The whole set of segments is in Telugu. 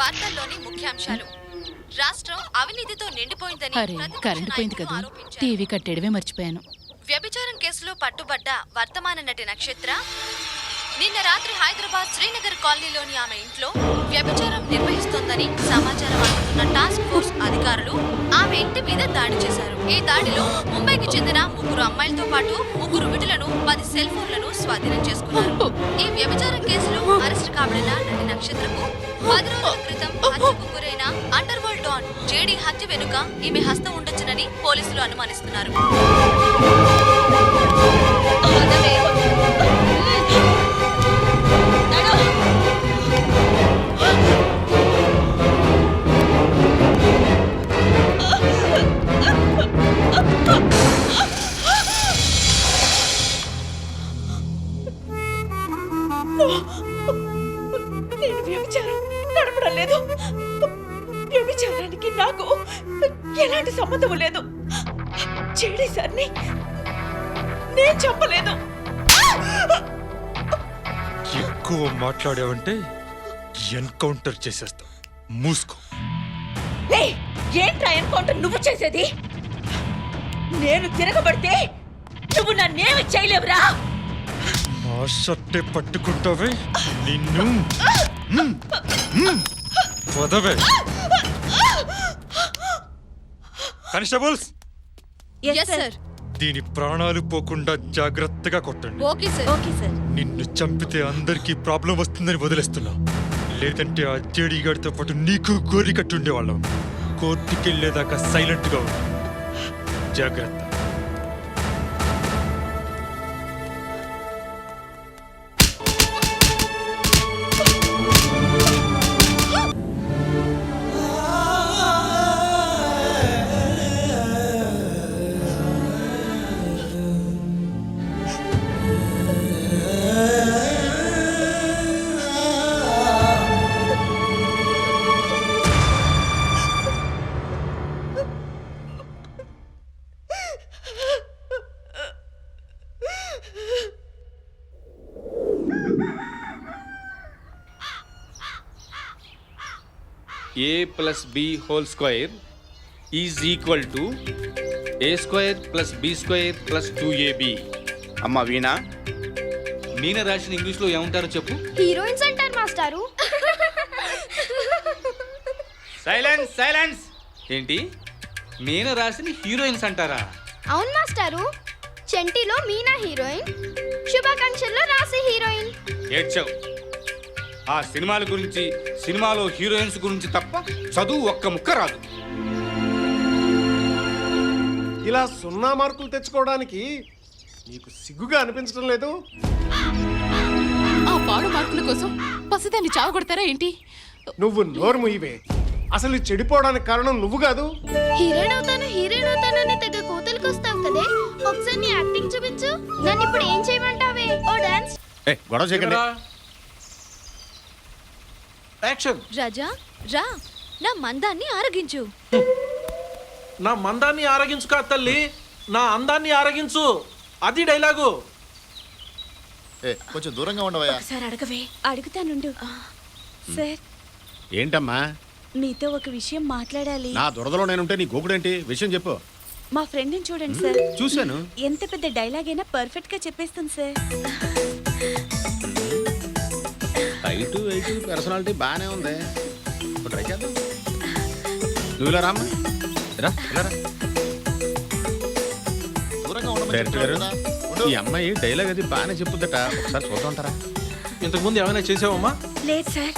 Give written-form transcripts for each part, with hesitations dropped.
వార్తల్లోని ముఖ్యాంశాలు. రాష్ట్రం అవినీతితో నిండిపోయిందని కరెంట్ పోయింది కదా, టీవీ కట్టేయడమే మర్చిపోయాను. వ్యభిచారం కేసులో పట్టుబడ్డ వర్తమాన నటి నక్షత్ర నిన్న రాత్రి హైదరాబాద్ శ్రీనగర్ కాలనీలోని ఆమె ఇంట్లో వ్యభిచారం నిర్వహిస్తోందని సమాచారం అందుతున్న టాస్క్ ఫోర్స్ అధికారులు ఆమె ఇంటి మీద దాడి చేశారు. ఈ దాడిలో ముంబైకి చెందిన 3 అమ్మాయిలతో పాటు 3 విటులను 10 సెల్ ఫోన్లను స్వాధీనం చేసుకున్నారు. ఈ వ్యభిచారం కేసులో అరెస్టు కాబడిన నటి నక్షత్రకు 10 రోజుల క్రితం హత్యకు గురైన అండర్ వరల్డ్ డాన్ జేడీ హత్య వెనుక ఈమె హస్తం ఉండొచ్చునని పోలీసులు అనుమానిస్తున్నారు. నేను వ్యభిచారం నడపడం లేదు. వ్యభిచారానికి నాకు ఎలాంటి సంబంధం లేదు. చెడి సార్ని నేను చెప్పలేదు. ఎక్కువ మాట్లాడావంటే ఎన్కౌంటర్ చేసేస్తా. మూసుకో. ఏంట్రా ఎన్కౌంటర్ నువ్వు చేసేది? నేను తిరగబడితే నువ్వు నన్నేమి చేయలేవురా. మా షర్టే పట్టుకుంటావే నిన్ను. పదవే. కానిస్టేబుల్స్, దీని ప్రాణాలు పోకుండా జాగ్రత్తగా కొట్టండి. Okay sir. నిన్ను చంపితే అందరికీ ప్రాబ్లం వస్తుందని వదిలేస్తున్నా. లేదంటే ఆ జేడీ గారితో పాటు నీకు గోలి కట్టుండేవాళ్ళం. కోర్టుకెళ్లేదాకా సైలెంట్ గా ఉండు. జాగ్రత్త. A plus B whole square is equal to A square plus B square plus 2AB. అమ్మా వీణా, మీన రాసిన ఇంగ్లీష్లో ఏమంటారో చెప్పు. హీరోయిన్స్ అంటారు మాస్టారు. Silence silence. ఏంటి, మీన రాసిన హీరోయిన్స్ అంటారా? అవును మాస్టారు. చెంటిలో మీనా హీరోయిన్, శుభాకాంక్షల్లో రాసి హీరోయిన్. ఏడ్చావు. ఆ సినిమాల గురించి, సినిమాలో హీరోయిన్స్ గురించి తప్ప చదువు ఒక్క ముక్క రాదు. ఇలా 0 మార్కులు తెచ్చుకోవడానికి నీకు సిగ్గుగా అనిపించడం లేదు? ఆ పాడు మార్కుల కోసం పసిదాన్ని చావగొడతారా ఏంటి? నువ్వు నోరు ముయ్యవే. అసలు చెడిపోవడానికి కారణం నువ్వు కాదు. హీరోయిన్ అవుతానని తెగ కూతురికి వస్తావు కదే. ఒకసారి నీ యాక్టింగ్ చూపించు. నన్ను ఇప్పుడు ఏం చేయమంటావే? ఓ డాన్స్. గొడవ చేయకండి. యాక్షన్. రాజా రా, నా మందాన్ని ఆరగించు. నా మందాన్ని ఆరగించు కా తల్లి, నా అందాన్ని ఆరగించు. అది డైలాగు. కొంచెం దూరంగా ఉండవయ్యా. ఒకసారి అడగవే. అడుగుతానుండు. సార్, ఏంటమ్మా? మీతో ఒక విషయం మాట్లాడాలి. నా దురదలో నేనుంటే నీ గోకుడేంటి? విషయం చెప్పు. మా ఫ్రెండ్ని చూడండి సార్. చూశాను. ఎంత పెద్ద డైలాగ్ అయినా పర్ఫెక్ట్ గా చెప్పేస్తుంది సార్. హైటు వెయిట్ పర్సనాలిటీ బాగానే ఉంది. ట్రై చేద్దాం. నువ్వు ఇలా రామ్మా. ఈ అమ్మాయి డైలాగ్ అది బాగానే చెప్పుద్దట. ఒకసారి చూద్దాం ఉంటారా? ఇంతకుముందు ఏమైనా చేసావమ్మా? లేదు సార్.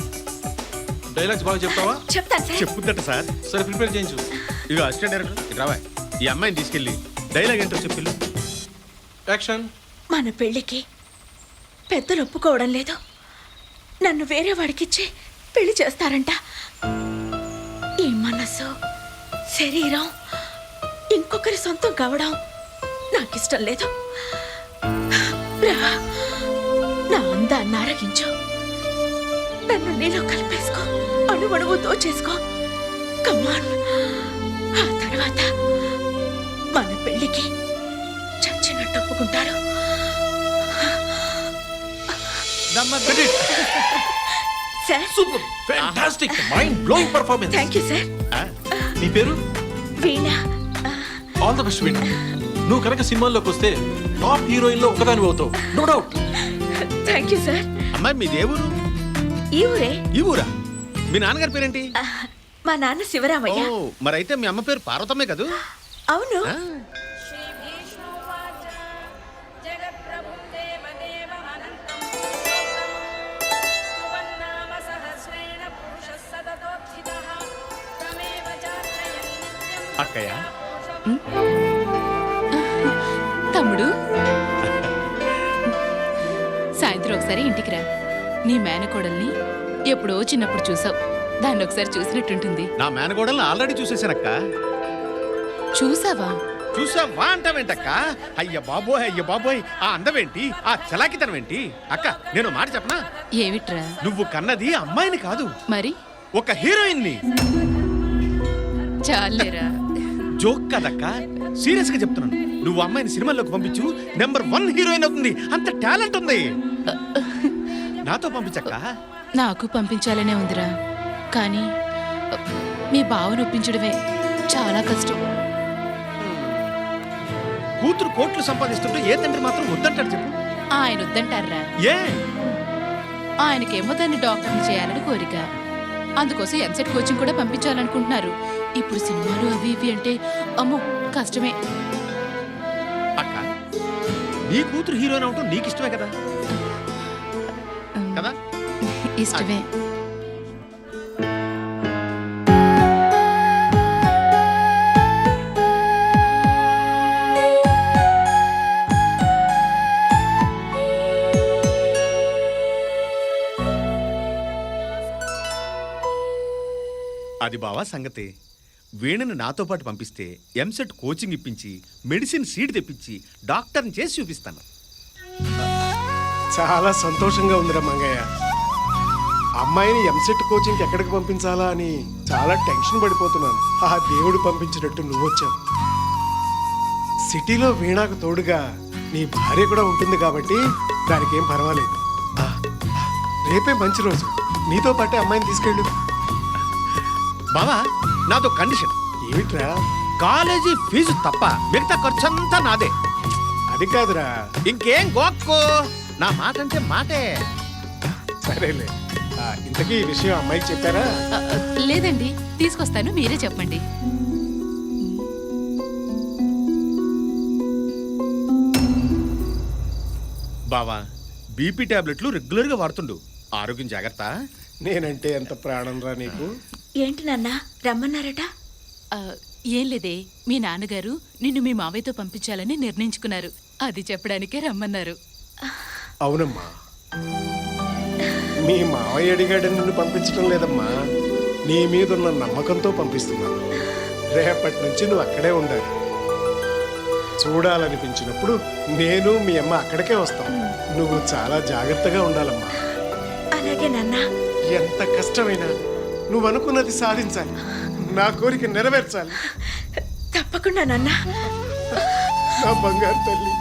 డైలాగ్స్ బాగా చెప్తావా? చెప్తాను సార్. చెప్పుద్దట సార్. సరే, ప్రిపేర్ చేయించు. ఇక అసిస్టెంట్ డైరెక్టర్ ఇటు రావా. ఈ అమ్మాయిని తీసుకెళ్ళి డైలాగ్ ఏంటో చెప్పిల్లు. యాక్షన్. మన పెళ్లికి పెద్దలు ఒప్పుకోవడం లేదు. నన్ను వేరే వాడికిచ్చి పెళ్లి చేస్తారంట. ఈ మనసు, శరీరం ఇంకొకరి సొంతం కావడం నాకిష్టం లేదు. నా అందాన్ని ఆరగించు. నన్ను నీలో కలిపేసుకో. అణువణువు దోచేసుకో. కమాన్. ఆ తర్వాత మన పెళ్లికి చచ్చినట్టు ఒప్పుకుంటారు. Sir super fantastic mind blowing performance thank you sir. నీ పేరు Veena. All the best Veena. నువ్వు కనుక సినిమాల్లోకి వస్తే టాప్ హీరోయిన్ లో ఒకదాని అవుతావు, no doubt. Thank you sir. అమ్మాయి మీ దేవురు ఈ ఊరే. ఈ ఊరా? మీ నాన్నగారి పేరేంటి? మా నాన్న శివరామయ్య. ఓ, మరైతే మీ అమ్మ పేరు పార్వతమ్మే కదూ? అవును. ఆ, అక్కయ్య తమ్ముడు సాయంత్రం ఒకసారి ఇంటికి రా. నీ మేనకోడల్ని ఎప్పుడో చిన్నప్పుడు చూసావు. దాన్ని ఒకసారి చూసినట్టుంటుంది. నా మేనగోడల్ని ఆల్రెడీ చూసేశానక్క. చూసావా? చూసావా అంటావేంటక్క? అయ్య బాబోయ్ ఆ అందమేంటి, ఆ చలాకితనం ఏంటి? అక్క నేను మాట చెప్పనా? ఏమిట్రా? నువ్వు కన్నది అమ్మాయిని కాదు, మరి ఒక హీరోయిన్ని. చాలేరా. జోక్ కదక్క, సీరియస్ గా చెప్తున్నాను. నువ్వు అమ్మాయిని సినిమాల్లోకి పంపించు, నెంబర్ 1 హీరోయిన్ అవుతుంది. అంత టాలెంట్ ఉంది. నాతో పంపించక్క. నాకు పంపించాలనే ఉందిరా, కానీ మీ బావను ఒప్పించడమే చాలా కష్టం. కూతురు కోట్లు సంపాదిస్తుంటే ఏ తండ్రి మాత్రం వద్దంటాడు చెప్పు? ఆయన వద్దంటారా? ఏ? ఆయనకేమో దాన్ని డాక్టర్ని చేయాలని కోరిక. అందుకోసం ఎంసెట్ కోచింగ్ కూడా పంపించాలనుకుంటున్నారు. ఇప్పుడు సినిమాలు అవి ఇవి అంటే అమ్మో కష్టమే. అక్క నీ కూతురు హీరోయిన్ అవటం నీకు ఇష్టమే కదా? కదా? ఇష్టమే. అది బావా సంగతి. వీణను నాతో పాటు పంపిస్తే ఎంసెట్ కోచింగ్ ఇప్పించి మెడిసిన్ సీట్ తెప్పించి డాక్టర్ని చేసి చూపిస్తాను. చాలా సంతోషంగా ఉందిరా మంగయ్య. అమ్మాయిని ఎంసెట్ కోచింగ్కి ఎక్కడికి పంపించాలా అని చాలా టెన్షన్ పడిపోతున్నాను. ఆ దేవుడు పంపించినట్టు నువ్వు వచ్చావు. సిటీలో వీణాకు తోడుగా నీ భార్య కూడా ఉంటుంది కాబట్టి దానికి ఏం పర్వాలేదు. రేపే మంచి రోజు, నీతో పాటే అమ్మాయిని తీసుకెళ్ళు. బావా నాతో కండిషన్. ఏమిట్రా? కాలేజీ ఫీజు తప్ప మిగతా ఖర్చంతా నాదే. అది కాదురా. ఇంకేం గోక్కో, నా మాట అంటే మాటే. సరేలే. ఇంతకీ ఈ విషయం అమ్మాయికి చెప్పారా? లేదండి, తీసుకొస్తాను, మీరే చెప్పండి. బావా బీపీ టాబ్లెట్లు రెగ్యులర్ గా వాడుతుండు. ఆరోగ్యం జాగ్రత్త. నేనంటే ఎంత ప్రాణం రా నీకు. ఏంటి నాన్న రమ్మన్నారట? ఏం లేదే, మీ నాన్నగారు నిన్ను మీ మావయ్యతో పంపించాలని నిర్ణయించుకున్నారు. అది చెప్పడానికే రమ్మన్నారు. అవునమ్మా, మీ మావయ్య అడిగాడని నిన్ను పంపించడం లేదమ్మా, నీ మీద ఉన్న నమ్మకంతో పంపిస్తున్నాను. రేపటి నుంచి నువ్వు అక్కడే ఉండాలి. చూడాలనిపించినప్పుడు నేను మీ అమ్మ అక్కడికే వస్తాం. నువ్వు చాలా జాగ్రత్తగా ఉండాలమ్మా. అలాగే నాన్న. ఎంత కష్టమైనా నువ్వు అనుకున్నది సాధించాలి. నా కోరిక నెరవేర్చాలి. తప్పకుండా నాన్న. నా బంగారు తల్లి.